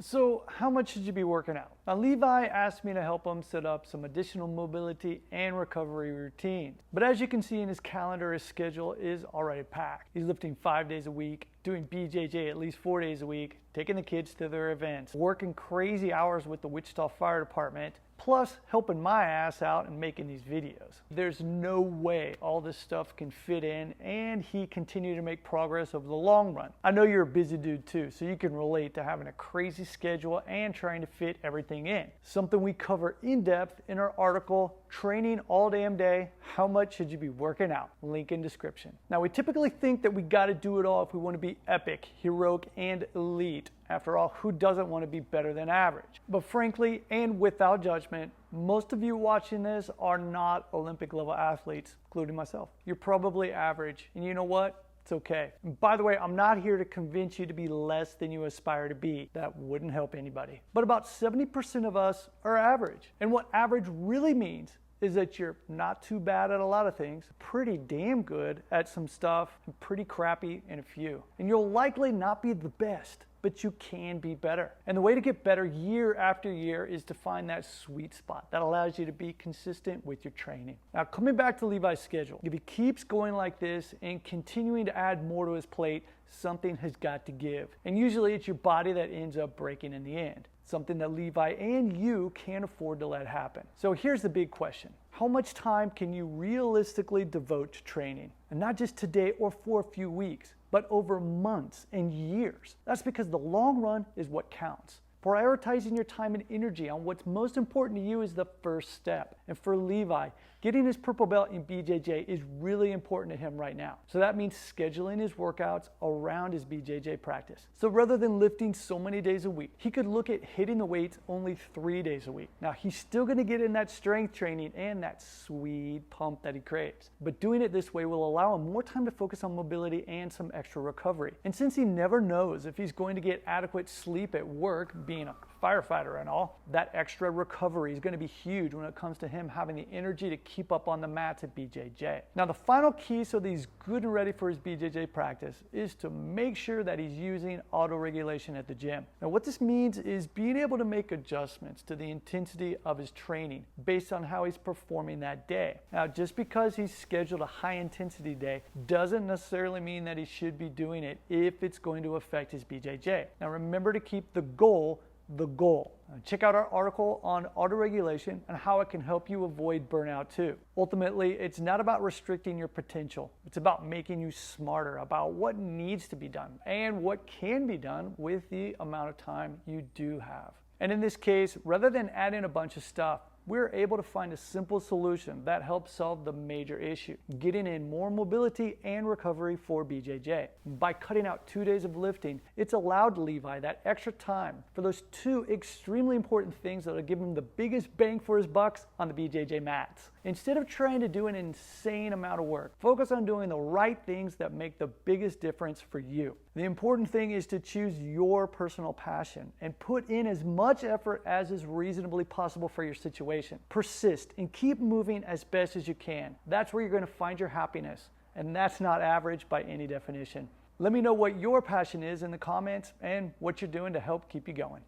So how much should you be working out? Now Levi asked me to help him set up some additional mobility and recovery routines. But as you can see in his calendar, his schedule is already packed. He's lifting 5 days a week, doing BJJ at least 4 days a week, taking the kids to their events, working crazy hours with the Wichita Fire Department, plus helping my ass out and making these videos. There's no way all this stuff can fit in and he continued to make progress over the long run. I know you're a busy dude too, so you can relate to having a crazy schedule and trying to fit everything in. Something we cover in depth in our article, Training All Damn Day, How Much Should You Be Working Out? Link in description. Now we typically think that we gotta do it all if we wanna be epic, heroic, and elite. After all, who doesn't want to be better than average? But frankly, and without judgment, most of you watching this are not Olympic level athletes, including myself. You're probably average, and you know what? It's okay. And by the way, I'm not here to convince you to be less than you aspire to be. That wouldn't help anybody. But about 70% of us are average. And what average really means is that you're not too bad at a lot of things, pretty damn good at some stuff, and pretty crappy in a few. And you'll likely not be the best, but you can be better. And the way to get better year after year is to find that sweet spot that allows you to be consistent with your training. Now, coming back to Levi's schedule, if he keeps going like this and continuing to add more to his plate, something has got to give. And usually it's your body that ends up breaking in the end. Something that Levi and you can't afford to let happen. So here's the big question. How much time can you realistically devote to training? And not just today or for a few weeks, but over months and years. That's because the long run is what counts. Prioritizing your time and energy on what's most important to you is the first step. And for Levi, getting his purple belt in BJJ is really important to him right now. So that means scheduling his workouts around his BJJ practice. So rather than lifting so many days a week, he could look at hitting the weights only 3 days a week. Now he's still gonna get in that strength training and that sweet pump that he craves. But doing it this way will allow him more time to focus on mobility and some extra recovery. And since he never knows if he's going to get adequate sleep at work, being a firefighter and all, that extra recovery is going to be huge when it comes to him having the energy to keep up on the mats at BJJ. Now the final key so that he's good and ready for his BJJ practice is to make sure that he's using auto-regulation at the gym. Now what this means is being able to make adjustments to the intensity of his training based on how he's performing that day. Now just because he's scheduled a high intensity day doesn't necessarily mean that he should be doing it if it's going to affect his BJJ. Now remember to keep the goal the goal. Check out our article on autoregulation and how it can help you avoid burnout too. Ultimately, it's not about restricting your potential. It's about making you smarter about what needs to be done and what can be done with the amount of time you do have. And in this case, rather than adding a bunch of stuff, we're able to find a simple solution that helps solve the major issue, getting in more mobility and recovery for BJJ. By cutting out 2 days of lifting, it's allowed Levi that extra time for those two extremely important things that'll give him the biggest bang for his bucks on the BJJ mats. Instead of trying to do an insane amount of work, focus on doing the right things that make the biggest difference for you. The important thing is to choose your personal passion and put in as much effort as is reasonably possible for your situation. Persist and keep moving as best as you can. That's where you're going to find your happiness, and that's not average by any definition. Let me know what your passion is in the comments and what you're doing to help keep you going.